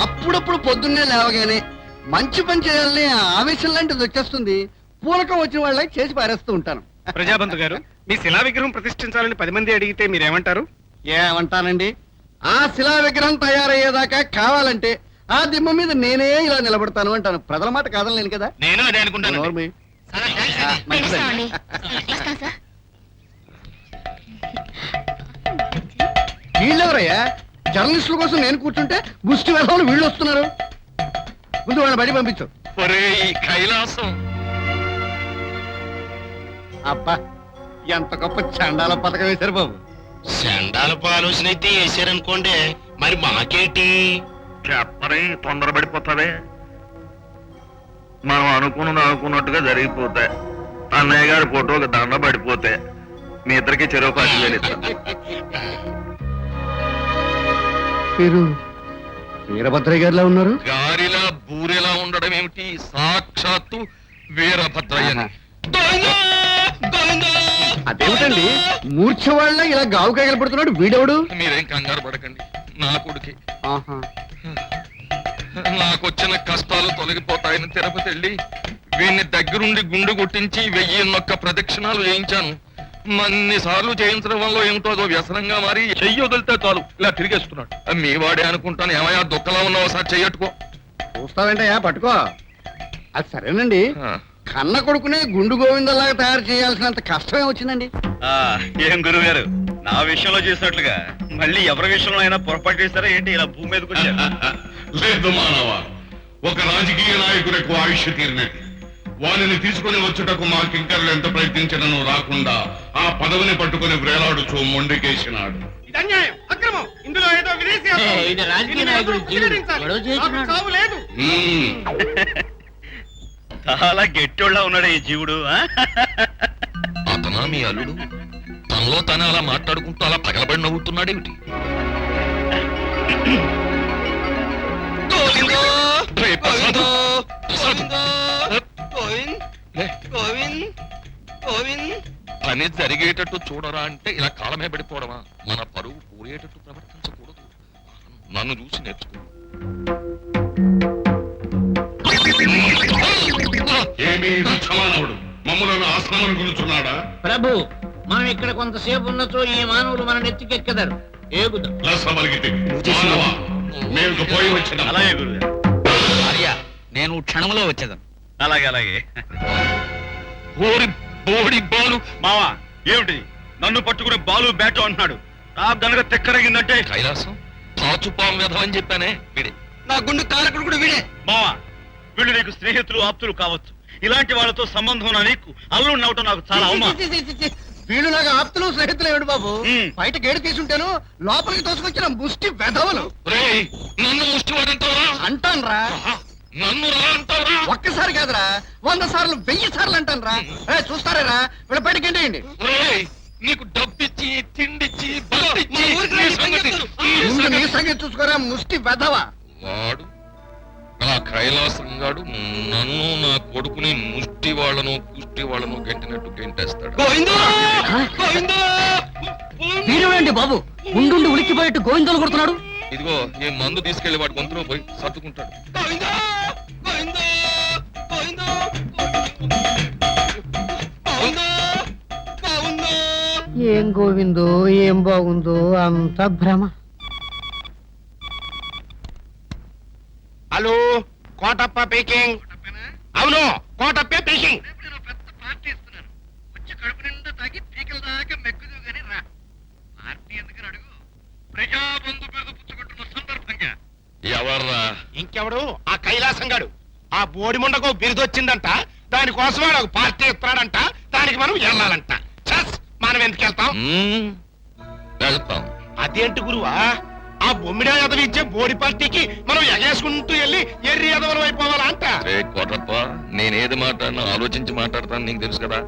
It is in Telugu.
అప్పుడప్పుడు పొద్దున్నే లేవగానే మంచి పని చేయాలని ఆవేశం లాంటిది వచ్చేస్తుంది. పూనకం వచ్చిన వాళ్ళకి చేసి పారేస్తూ ఉంటాను. ప్రజాబంధు గారు, మీ శిలా విగ్రహం ప్రతిష్ఠించాలని 10 మంది అడిగితే మీరేమంటారు? ఏమంటానండి, ఆ శిలా విగ్రహం తయారయ్యేదాకా కావాలంటే ఆ దిమ్మ మీద నేనే ఇలా నిలబడతాను అంటాను. ప్రజల మాట కాదనలేను కదా. నేను అదే అనుకుంటాను. వీళ్ళెవరయ్యా? జర్నలిస్టుల కోసం నేను కూర్చుంటే ముష్టి వెళ్ళాలి, వీళ్ళు వస్తున్నారు. ముందు వాళ్ళని బడి పంపించు. కైలాసం అబ్బా, ఎంత గొప్ప చండాల పథకం వేశారు బాబు. చండాలపు ఆలోచన అయితే వేసారనుకోండి, మరి మాకేంటి? చెప్పని తొందరపడిపోతావే. మనం అనుకున్నట్టుగా జరిగిపోతాయి. అన్నయ్య గారి ఫోటోకి దండ పడిపోతే మీ ఇద్దరికి చెరువు 10,000 ఇస్తా. మీరు వీరభద్రయ్య గారిలా ఉన్నారు. గారిలా బూరెలా ఉండడం ఏమిటి? సాక్షాత్తు వీరభద్రయ్య. అదేమిటండి, మూర్ఛ వాళ్ళ ఇలా గావు కాయలు పడుతున్నాడు వీడెవడు? మీరేం కంగారు పడకండి, నా కొడుకే. ఆహా. నాకొచ్చిన కష్టాలు తొలగిపోతాయని తిరుపతి వెళ్ళి వీడిని దగ్గరుండి గుండు కొట్టించి 1001 ప్రదక్షిణాలు చేయించాను. అన్నిసార్లు చేయించడం వల్ల ఏమిటో అదో వ్యసనంగా మారి చెయ్యి వదిలితే చాలు ఇలా తిరిగేస్తున్నాడు. మీ వాడే అనుకుంటాను. ఏమయ్యా దుఃఖలా ఉన్నావు, ఒకసారి చెయ్యట్టుకో. చూస్తావేంటయ్యా, పట్టుకో. అది సరేనండి, కన్న కొడుకునే గుండు గోవిందలాగా తయారు చేయాల్సినంత కష్టమే వచ్చిందండి. ఏం గురువు గారు, నా విషయంలో చేసినట్లుగా మళ్ళీ ఎవరి విషయంలో అయినా పొరపాటు చేస్తారా ఏంటి? ఇలా భూమి మీదకి వచ్చారు. లేదు మానవ, ఒక రాజకీయ నాయకులకు ఆయుష్య తీరినట్టు వారిని తీసుకుని వచ్చుటకు మా కింకర్లు ఎంత ప్రయత్నించినను రాకుండా ఆ పదవిని పట్టుకుని వ్రేలాడుచూ మొండికేసినాడు. ఇందులో ఏదో విదేశీ లేదు. చాలా గట్టిోళ్ళ ఉన్నాడు ఈ జీవుడు. అతనా మీ అల్లుడు? తనలో తనే అలా మాట్లాడుకుంటూ అలా పగలబడి నవ్వుతున్నాడేమిటి? పని జరిగేటట్టు చూడరా అంటే ఇలా కాలమే పడిపోవడమా? మన పరువు పూరేటట్టు ప్రవర్తించకూడదు. నన్ను చూసి నేర్చుకో. ఏమీ రుచమానవుడు మమ్మలను ఆశ్రమం గురుచున్నాడా? ప్రభు, మనం ఇక్కడ కొంతసేపు ఉన్నచో ఈ మానవులు మన నెత్తికెక్కదారు. ఏగుదాం. పోయి వచ్చిన అలాగే గురుగారు. నేను క్షణంలో వచ్చేదాం. అలాగే అలాగే. బోడి బాలు మావా, ఏమిటి నన్ను పట్టుకుని బాలు బ్యాట్ అంటున్నాడు? నా గనక తెక్కరగిందంటే కైలాసం పాచుపాం వ్యధం అని చెప్పానే వీడే. నా గుండు కారకుడు కూడా వీడే. మావా, వీళ్ళు నీకు స్నేహితులు ఆప్తులు కావచ్చు. ఇలాంటి వాళ్ళతో సంబంధం నా నీకు అల్లుడు నవ్వటం నాకు చాలా అవమానం. వీళ్ళు నాకు ఆప్తులు స్నేహితులు ఏమిటి బాబు? బయట గేడు తీసుంటాను, లోపలికి తోసుకొచ్చిన ముష్టి వెధవలు. నన్ను ముష్టివాడంటావా? అంటాన్రా. నన్ను రా అంటావా? ఒక్కసారి కాదురా, 100 సార్లు 1000 సార్లు అంటాన్రా. చూస్తారా, వీళ్ళ బయటకి ఏంటండి. నీకు డబ్బిచ్చి తిండిచ్చి ముందు నీ సంగతి చూసుకోరా ముష్టి వెధవ. వాడు ఆ కైలాసం గాడు నన్ను నా కొడుకుని ముష్టి వాళ్ళను పుష్టి వాళ్ళను గంటినట్టు గంటేస్తాడు. వీరేంటి బాబు, ఉండు ఉలిక్కిపోయేట్టు గోవిందలు కొడుతున్నాడు. ఇదిగో ఈ మందు తీసుకెళ్లి వాడి గొంతులో పోయి సర్దుకుంటాడు. ఏం గోవిందో ఏం బాగుందో అంత భ్రమ. Hello, Kotappa Peking. అవును, కోటప్ప పీకింగ్. పెద్ద పార్టీ ఇస్తున్నాను, వచ్చి కడుపు నిండా తాగి పీకల దాకా మెక్కుదు గాని రా. పార్టీ ఎందుకని అడుగు. ప్రజాబంధు మీద పుచ్చుకుంటున్న సందర్భంగా. ఎవర్రా? ఇంకెవడు? ఆ కైలాసం గాడు. ఆ బోడి ముండకు బిరుదొచ్చిందంట, దానికోసం వాడు పార్టీ ఇస్తున్నాడంట. దానికి మనం వెళ్ళాలంట. మనం ఎందుకు వెళ్తాం? వెళ్తాం. అదేంటి గురువా, ఆ బొమ్మిడా ఎదవి ఇచ్చే బోడి పార్టీకి మనం ఎగేసుకుంటూ వెళ్ళి ఎర్రి ఎదవలం అయిపోవాలా అంట? కోటప్ప, నేనేది మాట్లాడినా ఆలోచించి మాట్లాడతాను, నీకు తెలుసు కదా.